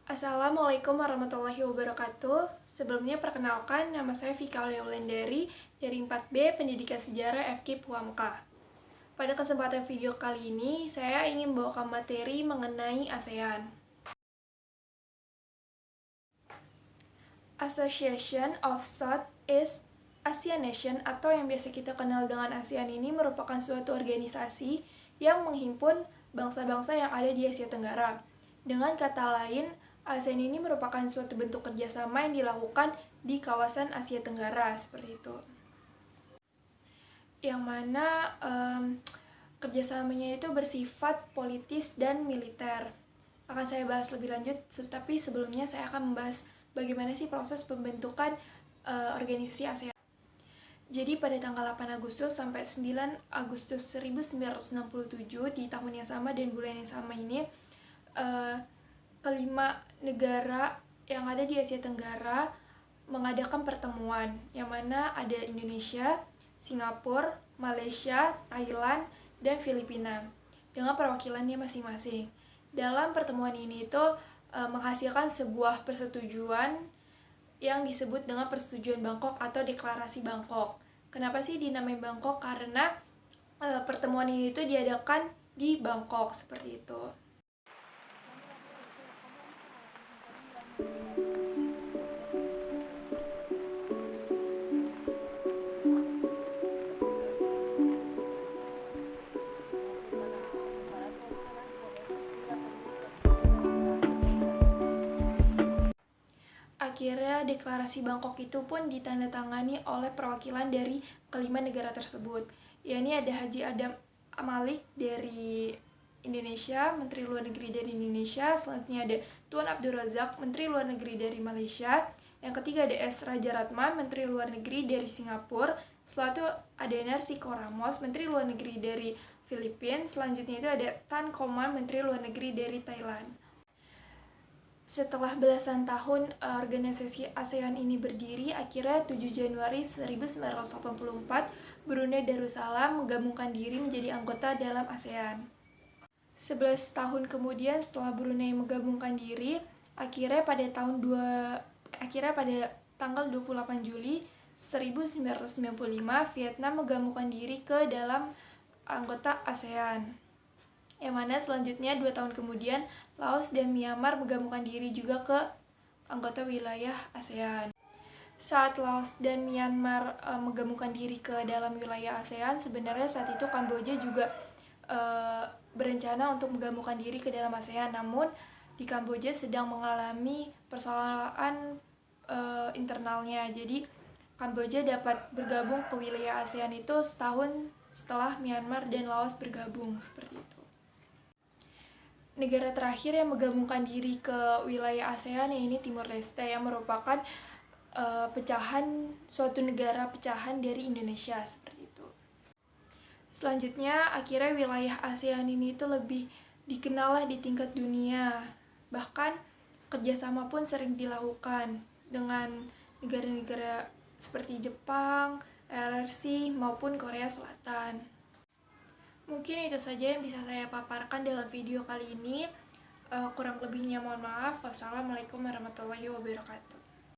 Assalamualaikum warahmatullahi wabarakatuh. Sebelumnya perkenalkan, nama saya Vika Leolendari dari 4B Pendidikan Sejarah FK Puamka. Pada kesempatan video kali ini, saya ingin membawakan materi mengenai ASEAN. Association of Southeast Asian Nation atau yang biasa kita kenal dengan ASEAN ini merupakan suatu organisasi yang menghimpun bangsa-bangsa yang ada di Asia Tenggara. Dengan kata lain, ASEAN ini merupakan suatu bentuk kerjasama yang dilakukan di kawasan Asia Tenggara, seperti itu. Yang mana kerjasamanya itu bersifat politis dan militer. Akan saya bahas lebih lanjut, tapi sebelumnya saya akan membahas bagaimana sih proses pembentukan organisasi ASEAN. Jadi pada tanggal 8 Agustus sampai 9 Agustus 1967 di tahun yang sama dan bulan yang sama ini, kelima negara yang ada di Asia Tenggara mengadakan pertemuan, yang mana ada Indonesia, Singapura, Malaysia, Thailand, dan Filipina dengan perwakilannya masing-masing. Dalam pertemuan ini itu menghasilkan sebuah persetujuan yang disebut dengan Persetujuan Bangkok atau Deklarasi Bangkok. Kenapa sih dinamai Bangkok? Karena pertemuan ini itu diadakan di Bangkok, seperti itu. Akhirnya deklarasi Bangkok itu pun ditandatangani oleh perwakilan dari kelima negara tersebut. Yakni ada Haji Adam Malik dari Indonesia, Menteri Luar Negeri dari Indonesia. Selanjutnya ada Tuan Abdul Razak, Menteri Luar Negeri dari Malaysia. Yang ketiga ada S. Raja Ratman, Menteri Luar Negeri dari Singapura. Setelah itu ada Narcisco Ramos, Menteri Luar Negeri dari Filipina. Selanjutnya itu ada Tan Koman, Menteri Luar Negeri dari Thailand. Setelah belasan tahun organisasi ASEAN ini berdiri, akhirnya 7 Januari 1984 Brunei Darussalam menggabungkan diri menjadi anggota dalam ASEAN. 11 tahun kemudian setelah Brunei menggabungkan diri, akhirnya pada tanggal 28 Juli 1995 Vietnam menggabungkan diri ke dalam anggota ASEAN. Yang mana selanjutnya 2 tahun kemudian Laos dan Myanmar menggabungkan diri juga ke anggota wilayah ASEAN. Saat Laos dan Myanmar menggabungkan diri ke dalam wilayah ASEAN, sebenarnya saat itu Kamboja juga berencana untuk menggabungkan diri ke dalam ASEAN, namun di Kamboja sedang mengalami persoalan internalnya. Jadi Kamboja dapat bergabung ke wilayah ASEAN itu setahun setelah Myanmar dan Laos bergabung, seperti itu. Negara terakhir yang menggabungkan diri ke wilayah ASEAN yaitu Timor Leste, yang merupakan suatu negara pecahan dari Indonesia, seperti itu. Selanjutnya, akhirnya wilayah ASEAN ini itu lebih dikenal di tingkat dunia. Bahkan kerjasama pun sering dilakukan dengan negara-negara seperti Jepang, RRC, maupun Korea Selatan. Mungkin itu saja yang bisa saya paparkan dalam video kali ini. Kurang lebihnya mohon maaf. Wassalamualaikum warahmatullahi wabarakatuh.